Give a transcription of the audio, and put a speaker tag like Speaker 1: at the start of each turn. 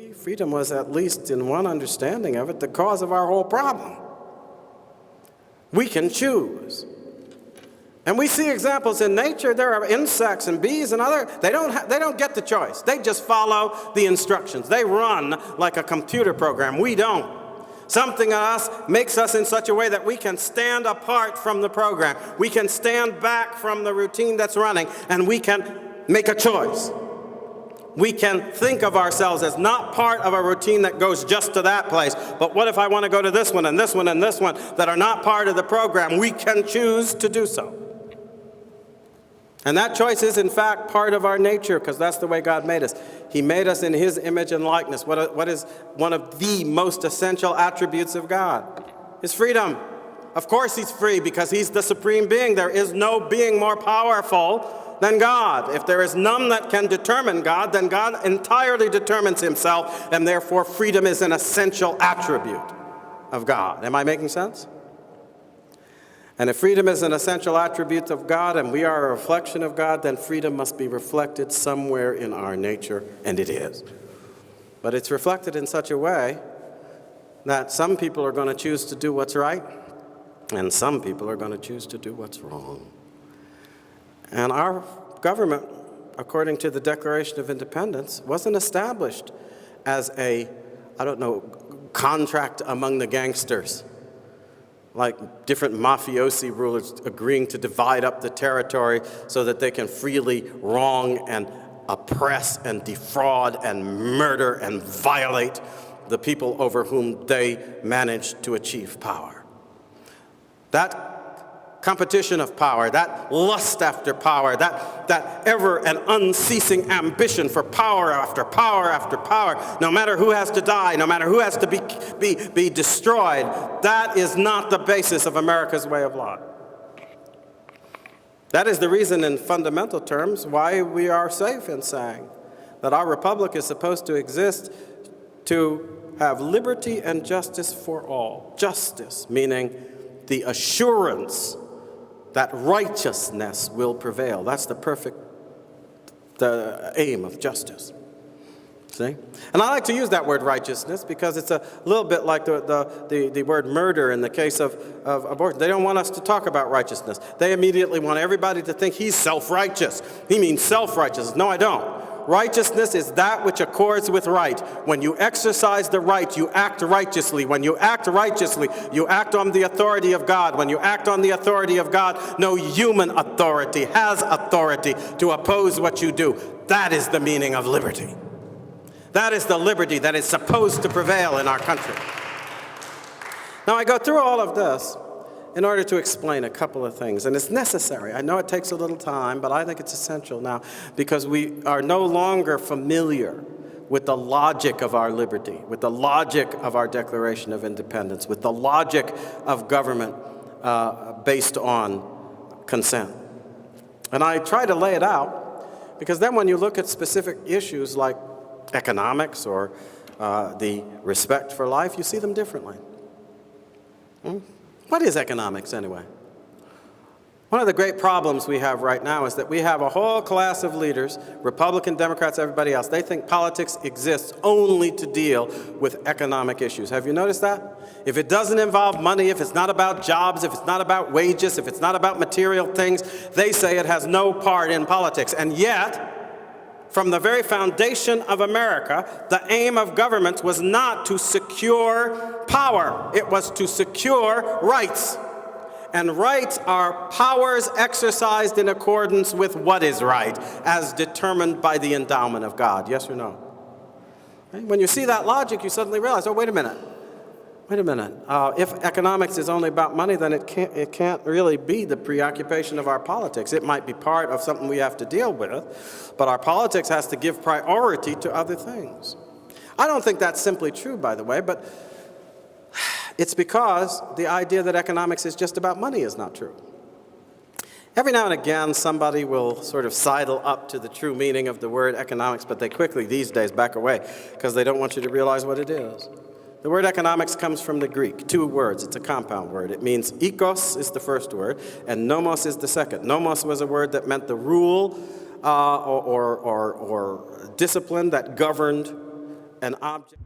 Speaker 1: see, freedom was, at least in one understanding of it, the cause of our whole problem. We can choose. And we see examples in nature. There are insects and bees and other. They don't get the choice. They just follow the instructions. They run like a computer program. We don't. Something in us makes us in such a way that we can stand apart from the program. We can stand back from the routine that's running, and we can make a choice. We can think of ourselves as not part of a routine that goes just to that place, but what if I want to go to this one and this one and this one that are not part of the program? We can choose to do so. And that choice is, in fact, part of our nature, because that's the way God made us. He made us in His image and likeness. What is one of the most essential attributes of God? His freedom. Of course He's free, because He's the supreme being. There is no being more powerful than God. If there is none that can determine God, then God entirely determines Himself, and therefore freedom is an essential attribute of God. Am I making sense? And if freedom is an essential attribute of God, and we are a reflection of God, then freedom must be reflected somewhere in our nature, and it is. But it's reflected in such a way that some people are going to choose to do what's right, and some people are going to choose to do what's wrong. And our government, according to the Declaration of Independence, wasn't established as a, contract among the gangsters, like different mafiosi rulers agreeing to divide up the territory so that they can freely wrong and oppress and defraud and murder and violate the people over whom they manage to achieve power. That competition of power, that lust after power, that ever and unceasing ambition for power after power after power, no matter who has to die, no matter who has to be destroyed, that is not the basis of America's way of life. That is the reason, in fundamental terms, why we are safe in saying that our republic is supposed to exist to have liberty and justice for all. Justice, meaning the assurance that righteousness will prevail. That's the aim of justice. See? And I like to use that word righteousness because it's a little bit like the word murder in the case of abortion. They don't want us to talk about righteousness. They immediately want everybody to think he's self-righteous. He means self-righteous. No, I don't. Righteousness is that which accords with right. When you exercise the right, you act righteously. When you act righteously, you act on the authority of God. When you act on the authority of God, no human authority has authority to oppose what you do. That is the meaning of liberty. That is the liberty that is supposed to prevail in our country. Now, I go through all of this in order to explain a couple of things, and it's necessary. I know it takes a little time, but I think it's essential now because we are no longer familiar with the logic of our liberty, with the logic of our Declaration of Independence, with the logic of government based on consent. And I try to lay it out because then when you look at specific issues like economics or the respect for life, you see them differently. What is economics, anyway? One of the great problems we have right now is that we have a whole class of leaders, Republican, Democrats, everybody else. They think politics exists only to deal with economic issues. Have you noticed that? If it doesn't involve money, if it's not about jobs, if it's not about wages, if it's not about material things, they say it has no part in politics. And yet, from the very foundation of America, the aim of government was not to secure power. It was to secure rights. And rights are powers exercised in accordance with what is right, as determined by the endowment of God. Yes or no? When you see that logic, you suddenly realize, oh, wait a minute. If economics is only about money, then it can't really be the preoccupation of our politics. It might be part of something we have to deal with, but our politics has to give priority to other things. I don't think that's simply true, by the way, but it's because the idea that economics is just about money is not true. Every now and again, somebody will sort of sidle up to the true meaning of the word economics, but they quickly these days back away because they don't want you to realize what it is. The word economics comes from the Greek, 2 words. It's a compound word. It means oikos is the first word, and nomos is the second. Nomos was a word that meant the rule or discipline that governed an object.